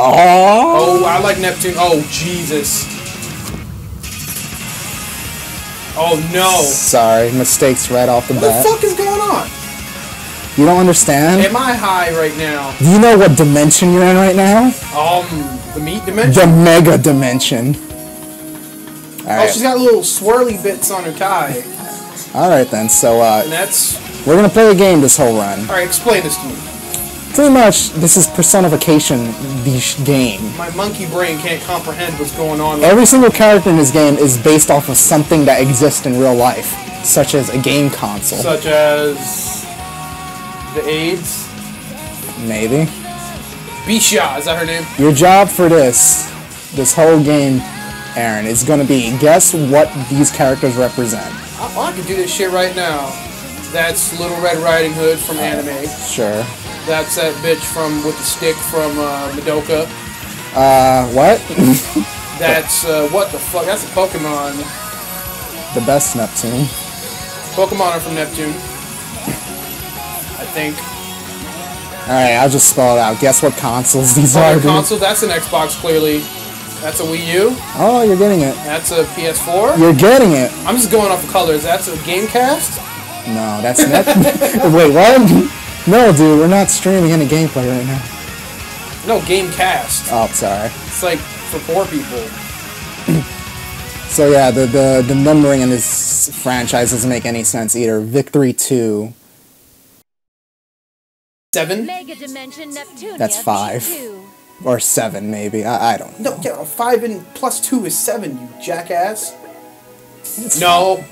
Oh, I like Neptune. Oh, Jesus. Oh, no. Sorry, mistakes right off the bat. What the fuck is going on? You don't understand? Am I high right now? Do you know what dimension you're in right now? The meat dimension? The mega dimension. Right. Oh, she's got little swirly bits on her tie. Alright then, so and that's... we're gonna play a game this whole run. Alright, explain this to me. Pretty much, this is personification, the game. My monkey brain can't comprehend what's going on. Every single character in this game is based off of something that exists in real life, such as a game console. Such as... the AIDS? Maybe. Bisha, is that her name? Your job for this whole game, Aaron, is gonna be guess what these characters represent. I can do this shit right now. That's Little Red Riding Hood from anime. Sure. That's that bitch with the stick from Madoka. What? That's, what the fuck? That's a Pokemon. The best Neptune. Pokemon are from Neptune. I think. Alright, I'll just spell it out. Guess what consoles these are. Console? That's an Xbox, clearly. That's a Wii U. Oh, you're getting it. That's a PS4. You're getting it. I'm just going off the colors. That's a Gamecast? No, that's Wait, what? No, dude, we're not streaming any gameplay right now. No, Gamecast. Oh, sorry. It's like for poor people. So yeah, the numbering in this franchise doesn't make any sense either. Victory 2. 7? Megadimension Neptunia That's 5. VII. Or 7, maybe. I don't know. No, yeah, 5 and plus 2 is 7, you jackass. No.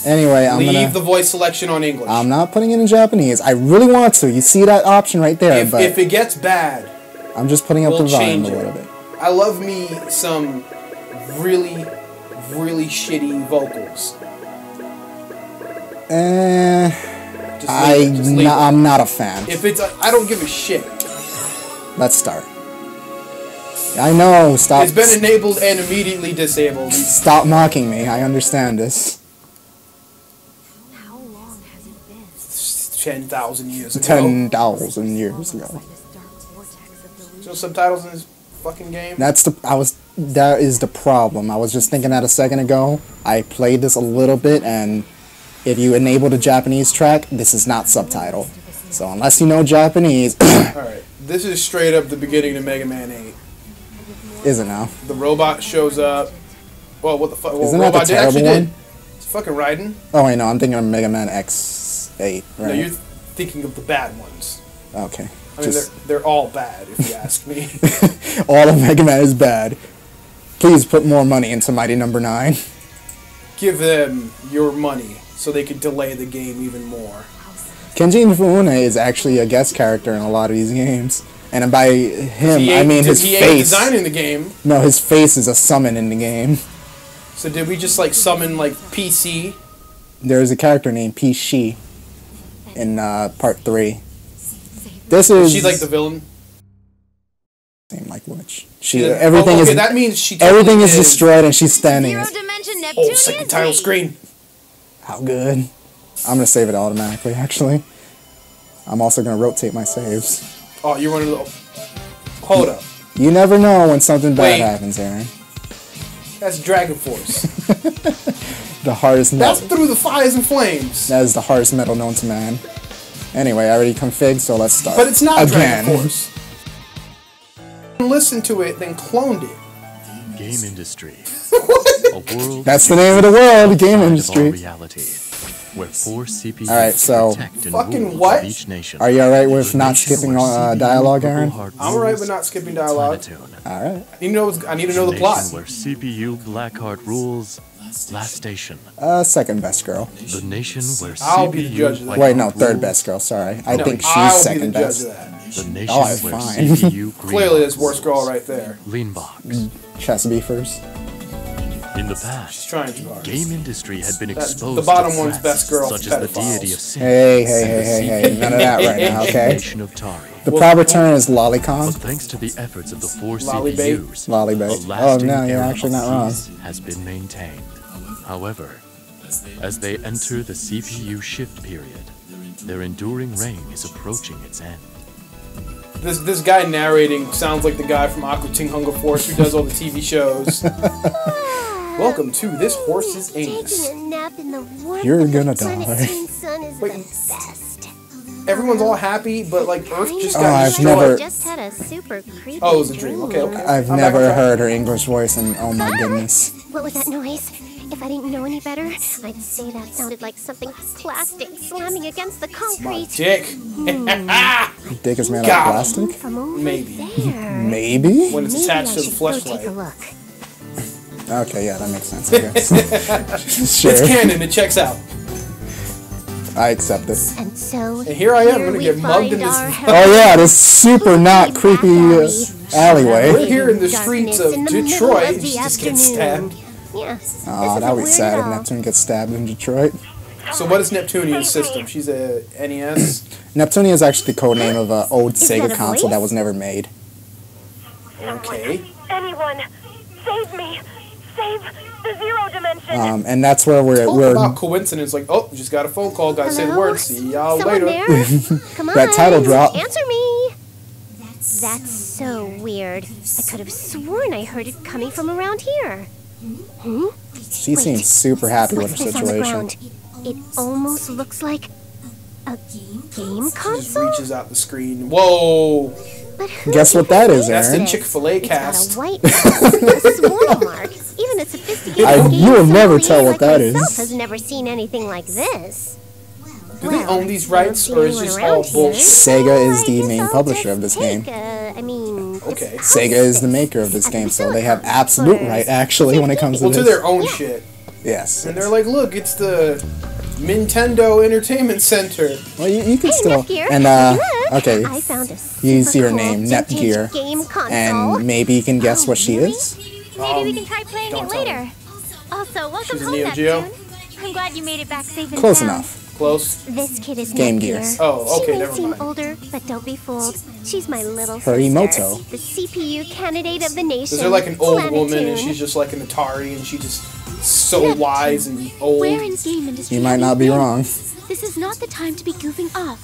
Anyway, I'm gonna... leave the voice selection on English. I'm not putting it in Japanese. I really want to. You see that option right there, but... if it gets bad... I'm just putting up the volume a little bit. I love me some really, really shitty vocals. I'm not a fan. If it's... I don't give a shit. Let's start. I know, stop. It's been enabled and immediately disabled. Stop mocking me. I understand this. How long has it been? 10,000 years ago. 10,000 years ago. So subtitles in this fucking game? That is the problem. I was just thinking that a second ago. I played this a little bit, and if you enable the Japanese track, this is not subtitled. So unless you know Japanese... Alright, this is straight up the beginning of Mega Man 8. Is it now? The robot shows up. Well, what the fuck? Isn't that the terrible one? It's fucking Raiden. Oh wait, no, I'm thinking of Mega Man X8, right? No, you're thinking of the bad ones. Okay. I mean, they're all bad, if you ask me. All of Mega Man is bad. Please put more money into Mighty Number 9. Give them your money so they can delay the game even more. Kenji Inafune is actually a guest character in a lot of these games. And by him, I mean his face. He ain't designing the game. No, his face is a summon in the game. So did we just, like, summon, like, PC? There's a character named P-Shi in part 3. This is... She's like the villain? Same like which. Everything is... that means she everything is destroyed and she's standing. Oh, second title screen. How good. I'm going to save it automatically, actually. I'm also going to rotate my saves. Oh, you're one of the... Hold up. You never know when something bad happens, Aaron. That's Dragon Force. The hardest metal. That's Through the Fires and Flames. That is the hardest metal known to man. Anyway, I already configured, so let's start. But it's not Dragon Force. Listen to it, then cloned it. Game industry. What? A world that's the name of the world, game industry. Reality, where 4 CPUs alright, so fucking what? Each nation. Are you alright with not skipping dialogue, Aaron? I'm alright with not skipping dialogue. Alright. I need to know the plot. Where CPU Blackheart rules. Last station. Second best girl. The nation where I'll be the judge of that. Wait, no, third best girl, sorry. I think she's second best. The nation where fine. CPU clearly that's worst girl right there. Leanbox. Chest beefers. In the past, she's trying too hard. Game industry had been exposed the bottom to one's best girl, such as the deity of sin. Hey, none of that right now, okay? The proper term is lolicon. But thanks to the efforts of the 4 CPUs, Lollybait. Oh no, you're actually not wrong. Has been maintained. However, as they enter the CPU shift period, their enduring reign is approaching its end. This guy narrating sounds like the guy from Aqua Teen Hunger Force who does all the TV shows. Welcome to This Horse's Anus. Taking a nap in the warmth You're of the gonna die. planetary sun is Wait. the best. Everyone's all happy, but like Earth just Oh, got I've destroyed. never- Just had a super creepy Oh, it was a dream. Okay, okay. I've I'm never back on track. heard her English voice, and oh my goodness. What was that noise? If I didn't know any better, I'd say that sounded like something plastic slamming against the My concrete. dick. Dick is made out of Got plastic? From over Maybe. there. Maybe? When it's Maybe attached I to the should go take a fleshlight. look. Okay, yeah, that makes sense, I guess. Sure. It's canon. It checks out. I accept it. And so And here I am, here gonna we get mugged in find this- our Oh yeah, this super not creepy We're alleyway. here in the streets of in the middle Detroit. of and the she just gets afternoon. stabbed. Yeah. Oh, that would be sad if Neptune gets stabbed in Detroit. So what is Neptunia's system? She's a NES. Neptunia is actually the code name of an old Is that Sega a console that voice? was never made. Okay. Anyone, save me! Save the zero dimension! And that's where Talk we're about coincidence. Like, oh, just got a phone call. Gotta say the Hello? word. See y'all Someone later. there? Come on. That title drop. Answer me. That's so weird. I could have sworn I heard it coming from around here. She seems super happy with What's her this on the situation. ground? It almost looks like a game Just console. reaches out the screen. Whoa. But who Guess what that is, That's the Aaron? Chick-fil-A It's got cast. a white a swirl mark. Even a sophisticated I- game you will never sommelier tell what like that myself is. has never seen anything like this. Do they own these I don't rights, see or is anyone just around all here, bullshit? Sega is so the I main guess I'll publisher just of this take, game. I mean, Okay. Sega is the maker of this game, so they have absolute right, actually, when it comes to Well, to this. their own shit. Yes. And they're like, look, it's the Nintendo Entertainment Center. Well, you can Hey, still. Netgear, And, look, okay. I found a You see her super name, cool Netgear. vintage game console. And maybe you can guess what she really? is? Maybe we can try playing don't it tell later. Also, welcome She's a home, Neo Geo? Neptune. I'm glad you made it back safe and Close sound. enough. Close. This kid is Game Netgear. Gear. Oh, okay, She may never seem mind. older, but don't be fooled. She's my little Her sister, Emoto. the CPU candidate of the nation. Is there like an old woman and Planetoon. she's just like an Atari and she just so wise and old? We're in game industry. You might not be wrong. This is not the time to be goofing off.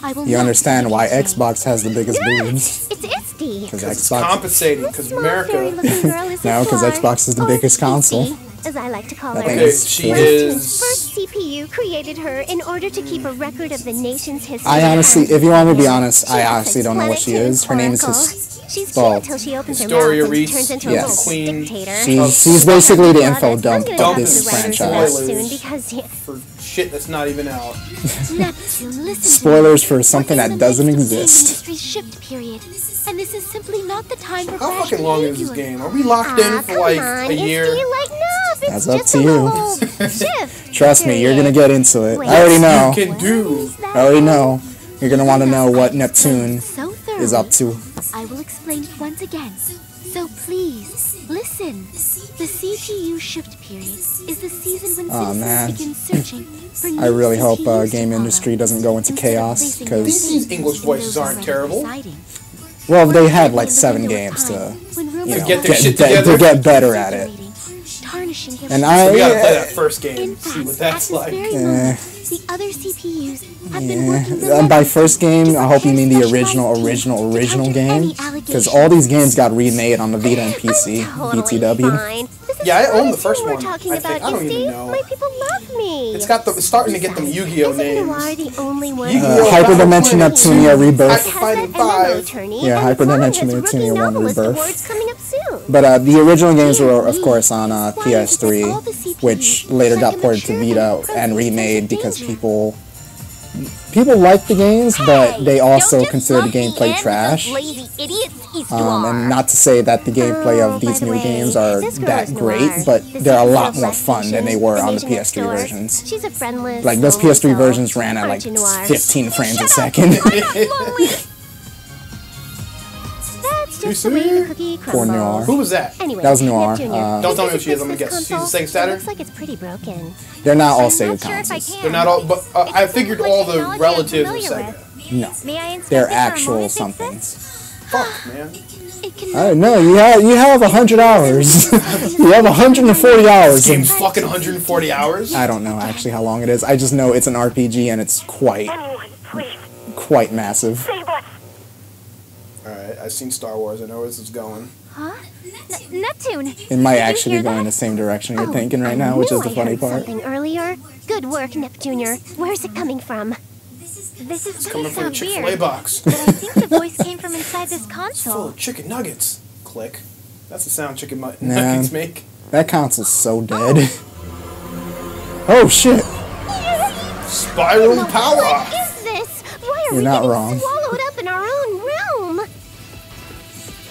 I will You not understand take why it. Xbox has the biggest boobs? It's Isty. Because It's Xbox. compensating because Small fairy-looking America. girl is a No, 'cause fly, Xbox is the or biggest console. Isty, as I like to call I her. think Okay, it's she four. is. First CPU created her in order to keep a record of the nation's history. I honestly, and if you want me to be honest, she I acts honestly as don't know what she Planetoon's is. Her name is oracle. his. She's well, cute till she opens her Historia mouth and Reese. turns into a Yes. little dictator. She's basically the info I'm dump gonna of talk to this the writers franchise. about soon because For shit that's not even out. Neptune, listen to Spoilers me. for something We're in that the doesn't midst of game exist. industry's shift period, and this is simply not the time for How brash fucking long is this behavior. game? Are we locked in for come like on, a year? Isty, lighten up. It's That's up just to a you. little shift Trust me, you're gonna period. get into it. Wait. I already know. You can do. I already know. You're gonna want to know what Neptune So is up to. I will explain it once again. So please, listen. The CPU shift period is the season when Aw, citizens man. begin searching for I new really hope CPUs to game follow. industry doesn't go into Instead of chaos, placing 'cause- These those English voices those aren't already terrible. deciding. Well, they Or had maybe like in the 7 window of games time, to when rumors you know, get their are shit to together. get better at it. tarnishing their And reputation. We gotta play I, that first game In and see fact, what that's at this like. very Eh. moment, the other CPUs have been working by relentlessly first game, to I hope you mean the prepare original specialized teams to counter game, any because allegations. all these games got remade on the Vita and PC, Totally BTW. fine. This is Yeah, I own the Planetoon first we're one, talking I about, think. I don't you even see? know. My people love me. It's starting to get them Yu-Gi-Oh Isn't names. Noir the only one? Yu-Gi-Oh! Hyperdimension Neptunia Rebirth. Has that Fighting and the Five. attorney, Yeah, and Klein Hyperdimension has Neptunia rookie 1 novelist Rebirth. awards coming up soon. But the original games were, of course, on PS3, which later got ported to Vita and remade because people liked the games, but they also considered the gameplay trash. And not to say that the gameplay of these new games are that great, but they're a lot more fun than they were on the PS3 versions. She's a friendless Like, those soul, PS3 so versions ran at like aren't you, Noir? 15 frames a second. That's just the way the cookie For crumbles. Noir. Who was that? Anyway, That was Noir. Neptunia, Don't tell me if who she is, I'm this gonna guess. She's a console, Sega Saturn? It looks like it's pretty broken. They're not all I'm Sega not sure if I consoles. can. They're not all, but I figured all the Technology I'm relatives were familiar Sega. with. No, May I inspect they're it for a actual moment, somethings. Fuck, man. It can I don't know. You have 100 hours. You have 140 hours. This game's fucking 140 hours? I don't know actually how long it is. I just know it's an RPG and it's Anyone, please, quite massive. save us! Alright, I've seen Star Wars. I know where this is going. Huh? Neptune! It might Did you actually hear be going that? the same direction you're thinking right now, which is the funny part. Something earlier. Good work, Nep Jr. Where's it coming from? This is Coming gonna from your sound Chick-fil-A weird, box. but I think the voice came from inside this Full console. of chicken nuggets. Click. That's the sound chicken Nah. nuggets make. That console's so dead. Oh shit! Spiral power! What is this? Why are You're we not getting wrong. swallowed up in our own realm?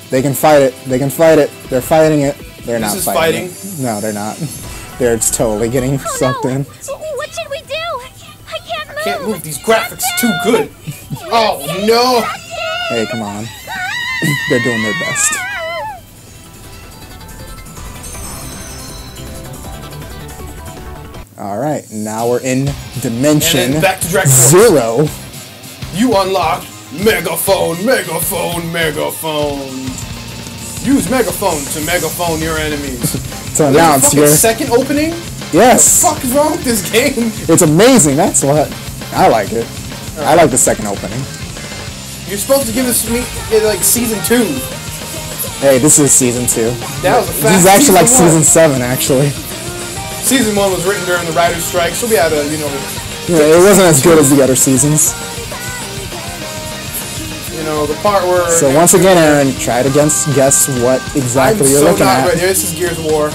They can fight it. They can fight it. They're fighting it. They're not is fighting it. No, they're not. They're just totally getting sucked in. What should we do? I can't move! Can't move. These graphics too good. Oh no! Hey, come on. They're doing their best. Alright, now we're in Dimension And then back to Dragon Force. Zero. You unlock Megaphone, Megaphone, Megaphone. Use Megaphone to megaphone your enemies. To announce Fucking your... second opening? Yes! What the fuck is wrong with this game? It's amazing, that's what. I like it. I like the second opening. You're supposed to give this me like season 2. Hey, this is season 2. That was a fast This is actually like season season 7, actually. Season 1 was written during the writer's strike, so we had to, you know, Yeah, it wasn't as good as the other seasons. the part where... So once again, Aaron, try to guess what exactly you're looking at. Ready. This is Gears of War.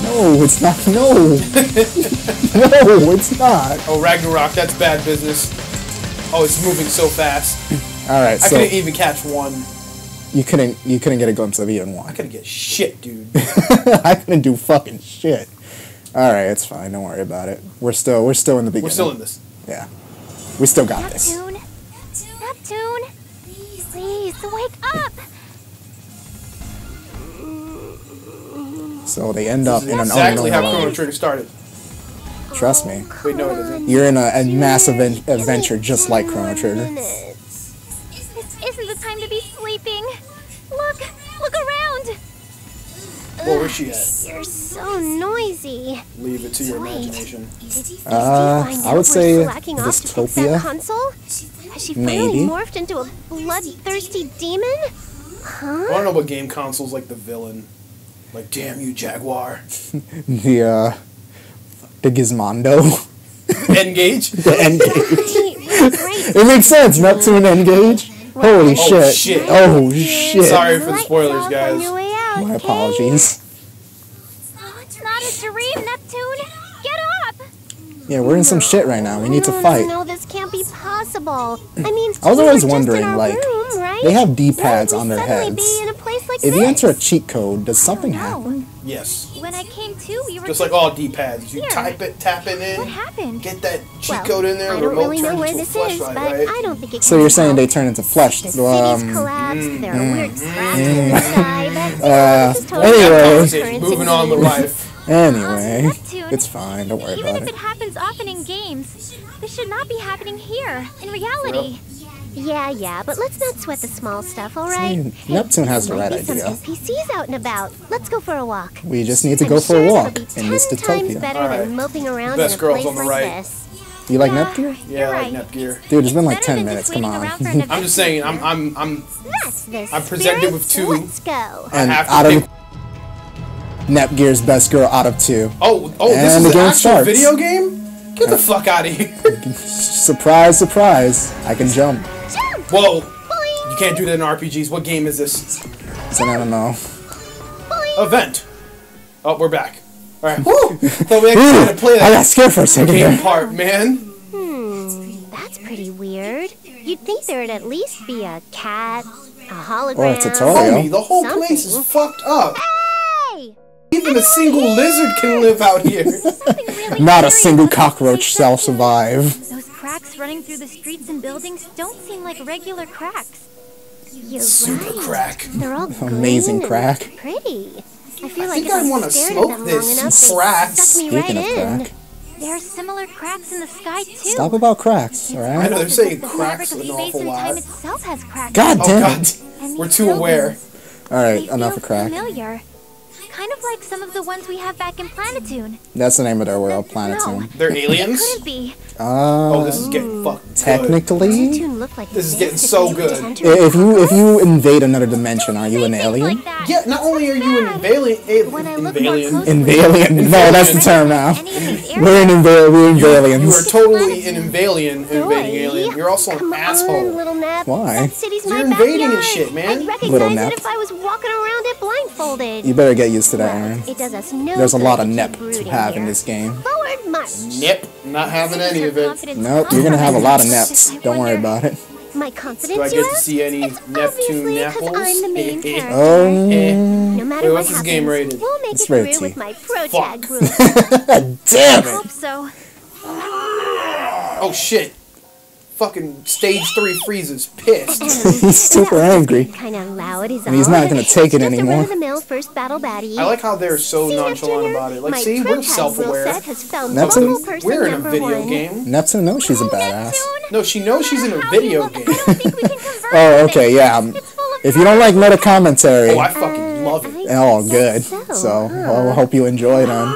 No, it's not. No. No, it's not. Oh, Ragnarok, that's bad business. Oh, it's moving so fast. Alright, I so couldn't even catch one. you couldn't get a glimpse of even one. I couldn't get shit, dude. I couldn't do fucking shit. Alright, it's fine, don't worry about it. We're still in the beginning. We're still in this. Yeah. We still got this. Neptune! Neptune! Please, wake up! So they end up in an Exactly how unknown Chrono world. Trigger started. Trust me. Wait, no, it isn't. You're in a massive adventure just like Chrono Trigger. This isn't the time to be sleeping. Look around! Where's she at? You're so noisy. Leave it to your imagination. I would say Dystopia. Dystopia. Console? Has she Maybe. finally morphed into a bloodthirsty demon? I want to know what game console's like the villain. Like, damn you, Jaguar. The Gizmondo. Engage? The N-Gage. Right. It makes sense. Neptune N-Gage. Holy Oh, shit. shit. Oh shit. Sorry for the spoilers, Lights off guys. on your way out, My kid. apologies. Oh, it's not a dream, Neptune! Get up! Yeah, we're in some shit right now. We need to No, fight. No, this can't be possible. I mean, I was we were always just in wondering, our like, room, right? they have D-pads Why would on we their suddenly heads. Be in a place like If this? you enter a cheat code, does something No. happen? Yes. When I came to, we were Just like all D-pads. You Here. type it, tap it in, What happened? get that cheat Well, code in there, I the don't remote really know turns where into a this is, flashlight, but right? I don't think it So can you're saying they help. turn into flesh. The city's collapsed. There are weird cracks in the sky. This is totally anyway. not Conversation. Moving on with life. Anyway, Neptune. it's fine. Don't worry Even about if it. it happens often in games, this should not be happening here, in reality. Yeah, but let's not sweat the small stuff, all right? See, Neptune has the Might right be some idea. NPCs out and about. Let's go for a walk. We just need to I'm go for sure a that'll walk be in this 10 times Dystopia. better Alright. than moping around Best in a girls place on the like right. this. You like Nepgear? Yeah, Right. like Netgear. Dude, it's been like Better 10 than minutes. just Come waiting on. around for an I'm just saying, adventure. I'm That's the I'm presented with spirit. two. Let's go. And have to out pick- of Nepgear's best girl out of 2. Oh, And this is the an game actual starts. video game? Get the fuck out of here. Surprise, surprise. I can jump. Jump! Whoa. Boing! You can't do that in RPGs. What game is this? So I don't know. Boing! Event. Oh, we're back. Alright. Woo! Thought we actually had to play I that got scared for a second game there. part, man. That's pretty weird. You'd think there'd at least be a cat, a hologram. Or a tutorial. Homie, the whole place is Something. fucked up. Hey! Even a single lizard can live out here. Something really Not a scary single about cockroach this shall Neptune. survive. Those cracks running through the streets and buildings don't seem like regular cracks. You're Super right. crack. They're all Amazing green crack. and pretty. I feel I like think if I wanna stared smoke at them this long enough, crack. they'd suck me right Speaking of in. crack, There are similar cracks in the sky too. stop about cracks, I alright? know they're saying The cracks fabric an of space awful and time lot. itself has cracks. God Oh damn god. it. And We're these too aware. buildings, Alright, they enough feel of crack. Familiar. kind of like some of the ones we have back in Planetoon. That's the name of their world, Planetoon. They're aliens? Couldn't be. Oh, this is getting fucking Technically, Planetoon looked like This is getting so good. if you invade another dimension, are you an alien? Like that. Yeah, not only are you an invalian, When I look more closely, Invalian. No, that's the term now. any of these We're areas, you invalians. are totally an invading alien. You're also Come an on, asshole. little Nep. Why? That city's You're my invading and backyard. shit, man. I'd recognize Little it Nep. if I was walking around it blindfolded. You better get used to that, Aaron. It does us no There's a good lot of to nep keep to brooding have in here. this game. Forward march. Nip, not having any of it. confidence Nope, comes you're gonna from have a it. lot of neps. Don't worry about it. My confidence, Do I you get to ask? see any It's Neptune obviously 'cause apples? I'm the main character. No matter Wait, what what's this happens, game rated? we'll make It's it through rated with T. my pro Fuck. tag group. Damn it! Hope so. Oh shit. Fucking stage 3 freezes. Pissed. He's super angry. Kind of loud is And he's all. not gonna take it Just anymore. a run-of-the-mill first battle baddie. I like how they're so See, nonchalant Neptune, about it. Like, my see, pro we're tag rule self-aware. set has found Neptune? local person We're in a number video one. game. Neptune knows she's a badass. No, she knows she's in a video game. I don't think we can convert Oh, with okay, it. yeah. It's full of If you don't like meta commentary, Oh, I fucking love it. oh, good. So, I hope you enjoy then.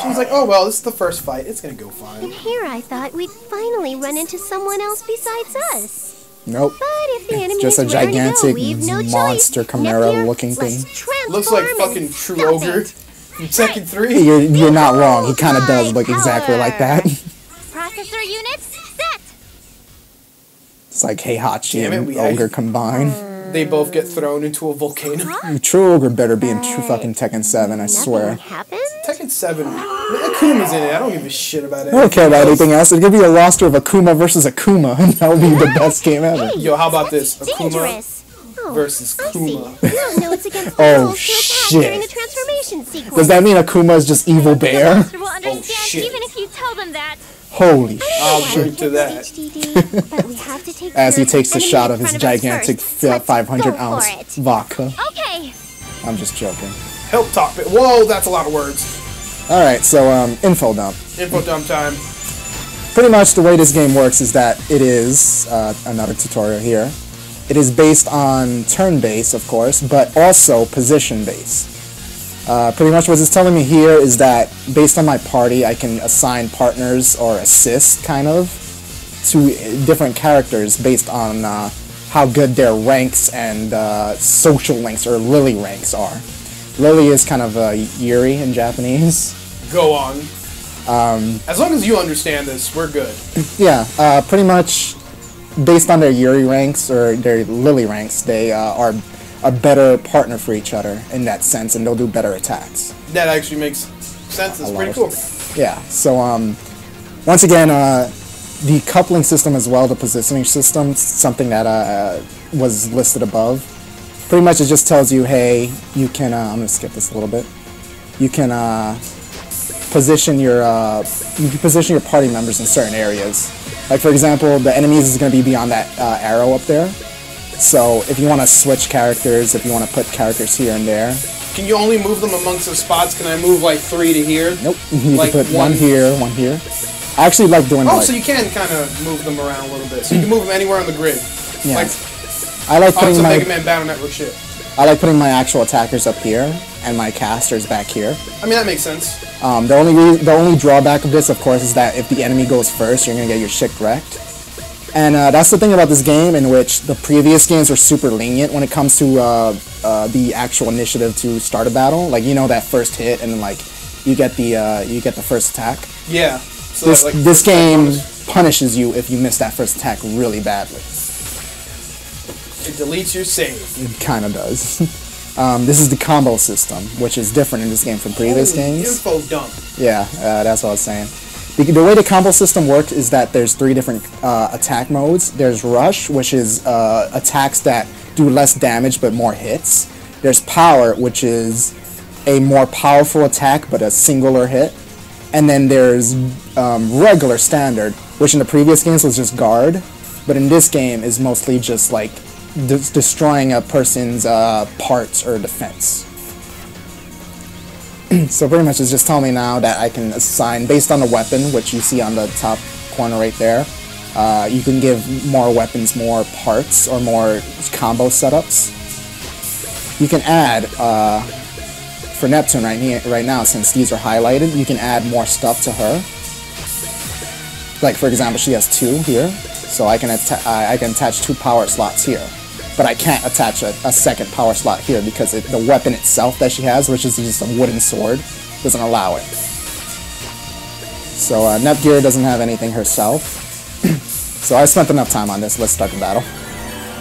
She's like, oh, well, this is the first fight. It's gonna go fine. And here I thought we'd finally run into someone else besides us. Nope. But if the enemy Just a is raring to go, gigantic we've no monster choice. chimera Nepgear, looking let's thing. transform Looks like and fucking True stop Ogre it. from Tekken 3. You're not wrong. He kind of does look exactly like that. Processor units set. It's like Heihachi Damn it, and we- Ogre combined. They both get thrown into a volcano. True Ogre better be in true fucking Tekken 7, I swear. Nothing happened? Tekken 7. Akuma's in it. I don't give a shit about it. I don't care about anything else. It'd be a roster of Akuma versus Akuma. That would be the best game ever. Yo, how about this? Akuma Dangerous. Oh, versus I see. Kuma. You don't know it's against the Oh, rules to attack shit. during a transformation sequence. Does that mean Akuma is just evil bear? Monster will understand shit. even if you tell them that. Holy I'll shit. drink to that. HDD, but we have to take As he care of takes the a shot of enemy his in front us gigantic first. Let's 500 go ounce for it. vodka. Okay. I'm just joking. Help top it. Whoa, that's a lot of words. Alright, so info dump. Info dump time. Pretty much the way this game works is that it is, another tutorial here, it is based on turn-based, of course, but also position-based. Pretty much what it's telling me here is that based on my party, I can assign partners or assist, kind of, to different characters based on how good their ranks and social links, or Lily ranks, are. Lily is kind of Yuri in Japanese. Go on. As long as you understand this, we're good. Yeah, pretty much based on their Yuri ranks or their Lily ranks, they are a better partner for each other in that sense, and they'll do better attacks. That actually makes sense. It's pretty cool. Yeah, so once again, the coupling system as well, the positioning system, something that was listed above. Pretty much it just tells you, hey, you can, I'm going to skip this a little bit. You can position your party members in certain areas. Like for example, the enemies is going to be beyond that arrow up there. So if you want to switch characters, if you want to put characters here and there. Can you only move them amongst the spots? Can I move like 3 to here? Nope, you Like can put one- one here, one here. I actually like doing Oh, like, so you can kind of move them around a little bit. So you can move them anywhere on the grid. yeah. Like I like on putting some my Mega Man Battle Network shit. I like putting my actual attackers up here and my casters back here. I mean, that makes sense. The only drawback of this, of course, is that if the enemy goes first, you're gonna get your shit wrecked. And that's the thing about this game, in which the previous games were super lenient when it comes to the actual initiative to start a battle. Like, you know, that first hit, and then like you get the first attack. Yeah. So This that, like, this first attack game bonus. punishes you if you miss that first attack really badly. It deletes your save. It kind of does. This is the combo system, which is different in this game from previous Holy games. Info dump. Yeah, that's what I was saying. The way the combo system works is that there's 3 different attack modes. There's Rush, which is attacks that do less damage but more hits. There's Power, which is a more powerful attack but a singular hit. And then there's regular standard, which in the previous games was just guard, but in this game is mostly just like destroying a person's parts or defense. So pretty much it's just telling me now that I can assign, based on the weapon, which you see on the top corner right there, you can give more weapons more parts or more combo setups. You can add for Neptune right now, since these are highlighted, you can add more stuff to her. Like, for example, she has 2 here, so I can attach 2 power slots here. But I can't attach a second power slot here because the weapon itself that she has, which is just a wooden sword, doesn't allow it. So Nepgear doesn't have anything herself. So I spent enough time on this. Let's start the battle.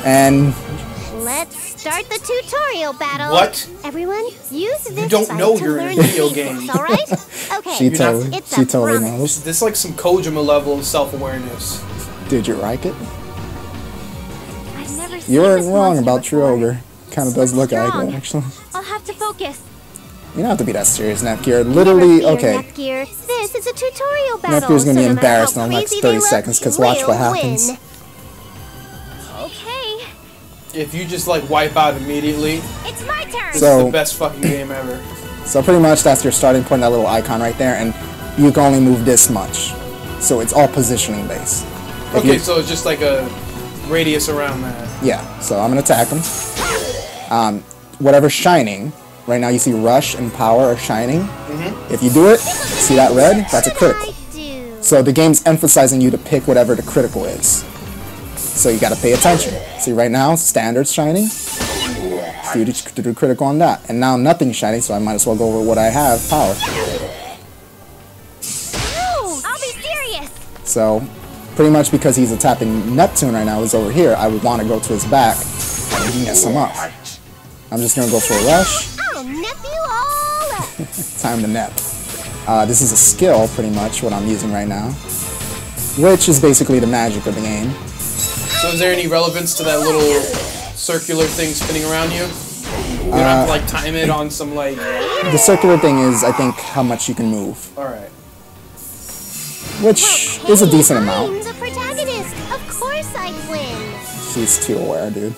And let's start the tutorial battle. What? Everyone, use this You don't site know to you're in a learn video basics, game. all right? Okay. she totally promise. knows. This is like some Kojima level of self-awareness. Did you like it? I've never seen You weren't this wrong monster about before. True Ogre. Kind of does look like Strong. it, actually. I'll have to focus. You don't have to be that serious, Nepgear. Literally, Never fear, okay. Nepgear. This is a tutorial battle. Nepgear's gonna be so no matter embarrassed how in the next crazy 30 they look, seconds, because watch what we'll happens. win. Okay, If you just like wipe out immediately, it's my turn. this So- is the best fucking game ever. So pretty much that's your starting point, that little icon right there, and you can only move this much. So it's all positioning based. If Okay, you- so it's just like a radius around that. Yeah, so I'm gonna attack him. Whatever's shining, right now you see Rush and Power are shining. If you do it, see that red? That's a critical. I do. So the game's emphasizing you to pick whatever the critical is. So you gotta pay attention. See right now, Standard's shining. Do critical on that. And now nothing's shining, so I might as well go over what I have, Power. No, I'll be serious. So, pretty much because he's attacking Neptune right now, is over here, I would want to go to his back and mess him up. I'm just gonna go for a rush. I'll nip you all up. Time to nep. This is a skill, pretty much, what I'm using right now. Which is basically the magic of the game. So is there any relevance to that little circular thing spinning around you? You don't have to like time it on some like... The circular thing is, I think, how much you can move. Alright. Which is a decent amount. I'm the protagonist. Of course I win. She's too aware, dude.